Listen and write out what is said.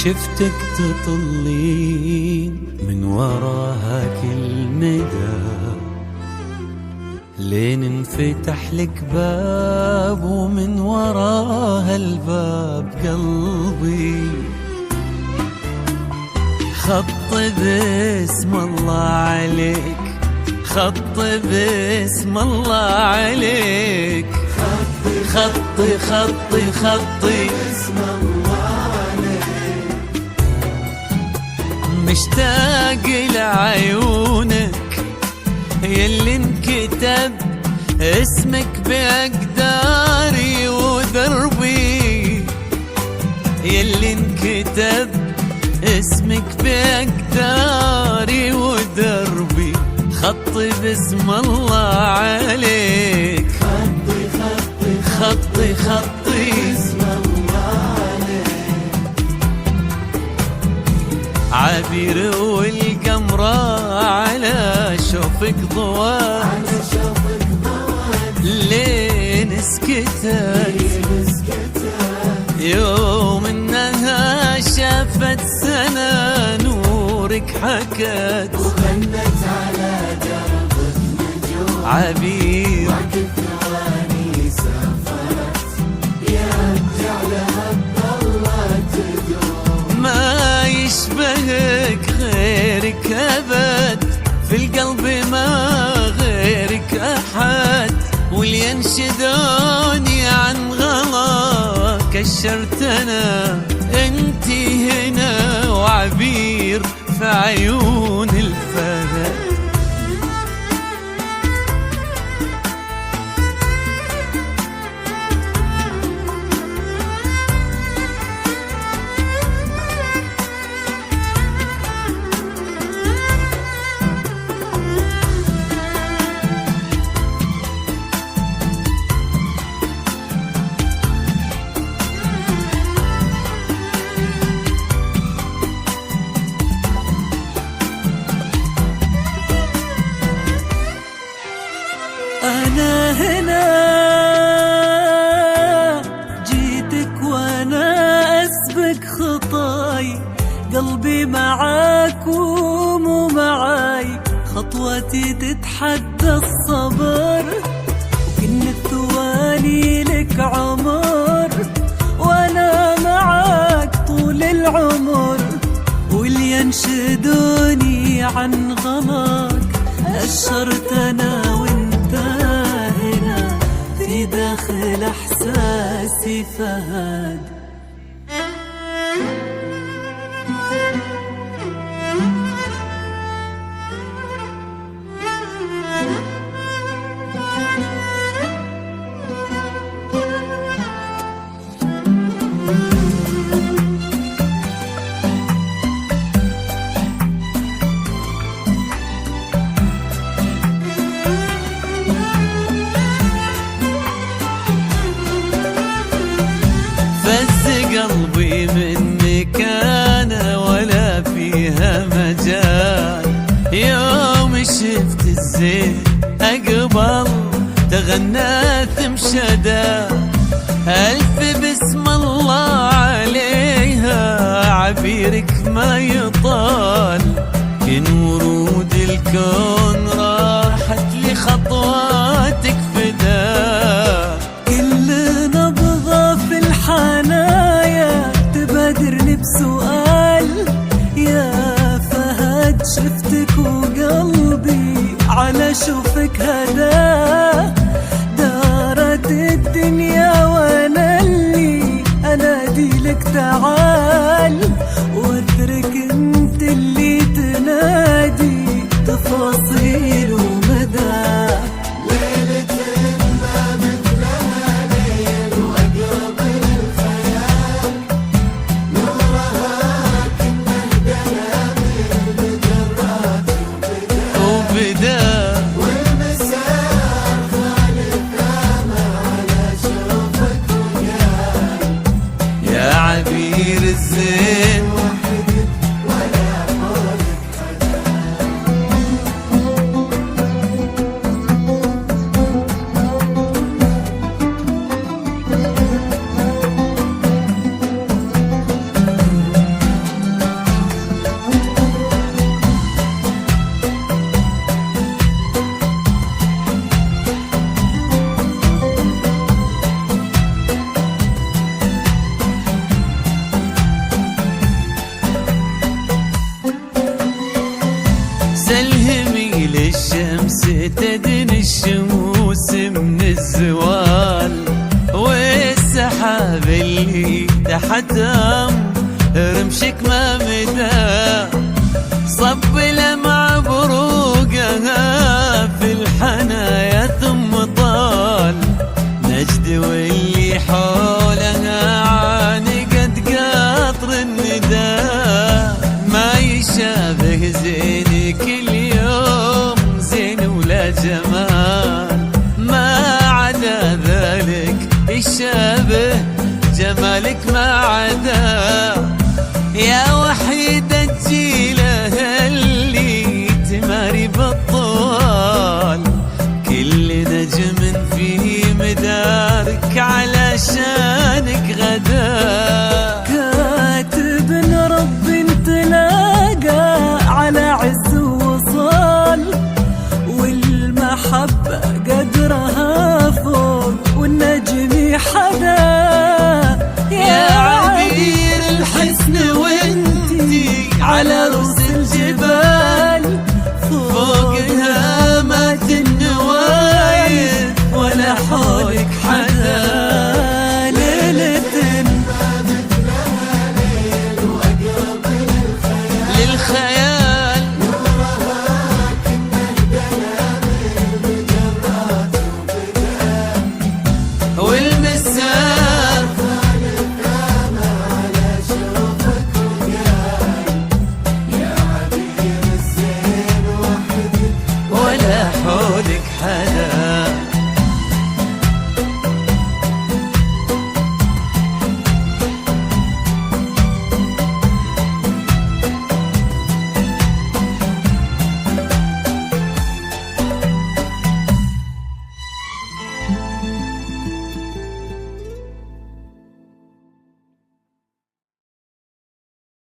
شفتك تطلين من وراها كل ندى، لين انفتح لك باب ومن وراها الباب قلبي خط باسم الله عليك، خط باسم الله عليك، خطي خطي خطي باسم الله عليك. مشتاق لعيونك يلي انكتب اسمك بأقداري ودربي، يلي انكتب اسمك بأقداري ودربي، خطي باسم الله عليك، خطي خطي خطي خطي باسم الله عليك. عبير والقمرة على شوفك ضوات، لين سكتت يوم انها شافت سنة نورك حكت وغنت على درب النجوم. عبير وقت ثواني سافرت يرجع لها بضلة تدوم، ما يشبهك غيرك أبد، في القلب ما غيرك أحد، واللي ينشدوني عن غلا كشرت أنا انتي هنا، وعبير في عيون الفهد. أنا هنا جيتك وأنا أسبق خطاي، قلبي معاك ومو معاي، خطوتي تتحدى الصبر، وكن الثواني لك عمر، وأنا معاك طول العمر، واللي ينشدوني عن غلاك أشرت أنا وانت هنا، في داخل احساسي فهد. قلبي منك أنا ولا فيها مجال، يوم شفت الزين أقبل تغنت مشدا، ألف باسم الله عليها، عبيرك ما يطال، كن ورود الكون راحت لخطواتك فدا، كل نبضة في الحنايا تبادرني بسؤال، يا فهد شفتك وقلبي على شوفك هدا، دارت الدنيا وانا اللي انادي لك تعال، واترك انت اللي تنادي تفاصيل ومدى. للشمس تدني الشموس من الزوال، والسحاب اللي تحتهم رمشك ما مدى، صب لمع بروقها في الحنايا ثم طال، نجد واللي حولها عانقت قطر الندى، ما يشابه زين